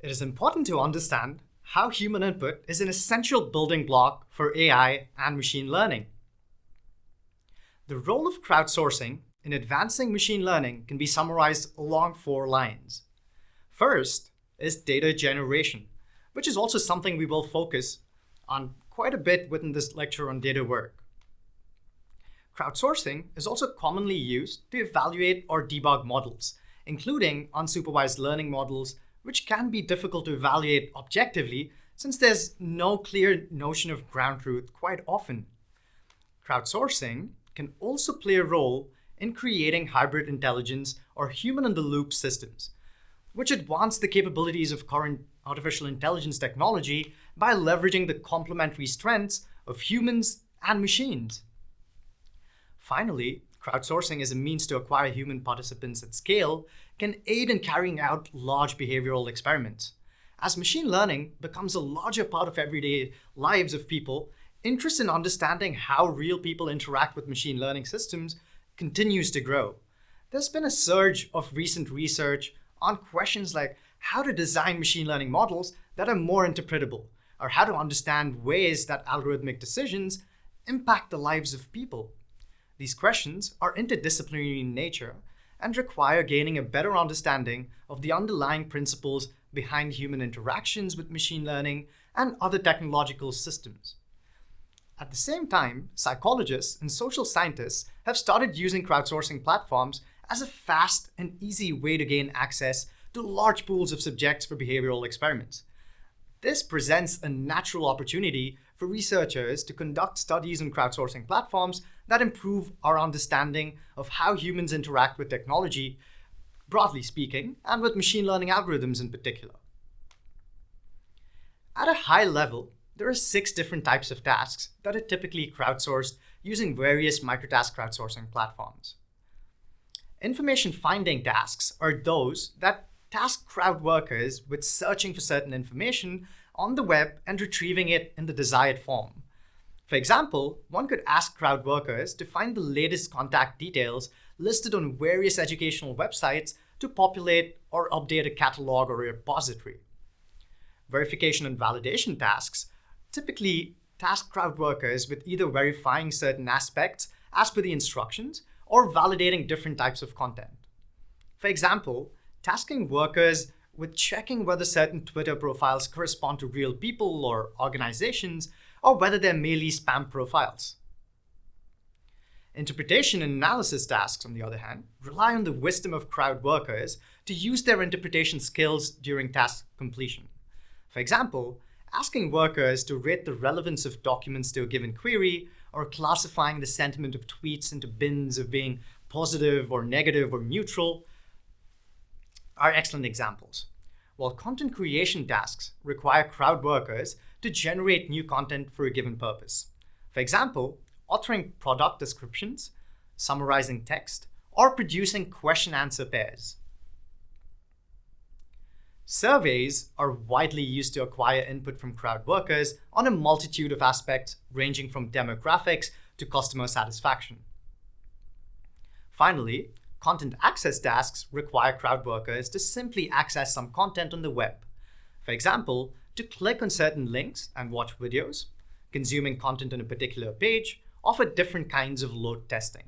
It is important to understand how human input is an essential building block for AI and machine learning. The role of crowdsourcing in advancing machine learning can be summarized along 4 lines. First is data generation, which is also something we will focus on quite a bit within this lecture on data work. Crowdsourcing is also commonly used to evaluate or debug models, including unsupervised learning models, which can be difficult to evaluate objectively since there's no clear notion of ground truth quite often. Crowdsourcing can also play a role in creating hybrid intelligence or human-in-the-loop systems, which advance the capabilities of current artificial intelligence technology by leveraging the complementary strengths of humans and machines. Finally, crowdsourcing as a means to acquire human participants at scale can aid in carrying out large behavioral experiments. As machine learning becomes a larger part of everyday lives of people, interest in understanding how real people interact with machine learning systems continues to grow. There's been a surge of recent research on questions like how to design machine learning models that are more interpretable, or how to understand ways that algorithmic decisions impact the lives of people. These questions are interdisciplinary in nature and require gaining a better understanding of the underlying principles behind human interactions with machine learning and other technological systems. At the same time, psychologists and social scientists have started using crowdsourcing platforms as a fast and easy way to gain access to large pools of subjects for behavioral experiments. This presents a natural opportunity for researchers to conduct studies on crowdsourcing platforms that improve our understanding of how humans interact with technology, broadly speaking, and with machine learning algorithms in particular. At a high level, there are 6 different types of tasks that are typically crowdsourced using various microtask crowdsourcing platforms. Information finding tasks are those that task crowd workers with searching for certain information on the web and retrieving it in the desired form. For example, one could ask crowd workers to find the latest contact details listed on various educational websites to populate or update a catalog or a repository. Verification and validation tasks typically task crowd workers with either verifying certain aspects as per the instructions or validating different types of content. For example, tasking workers with checking whether certain Twitter profiles correspond to real people or organizations, or whether they're merely spam profiles. Interpretation and analysis tasks, on the other hand, rely on the wisdom of crowd workers to use their interpretation skills during task completion. For example, asking workers to rate the relevance of documents to a given query, or classifying the sentiment of tweets into bins of being positive or negative or neutral, are excellent examples. While content creation tasks require crowd workers to generate new content for a given purpose. For example, authoring product descriptions, summarizing text, or producing question-answer pairs. Surveys are widely used to acquire input from crowd workers on a multitude of aspects ranging from demographics to customer satisfaction. Finally, content access tasks require crowd workers to simply access some content on the web. For example, to click on certain links and watch videos, consuming content on a particular page, or for different kinds of load testing.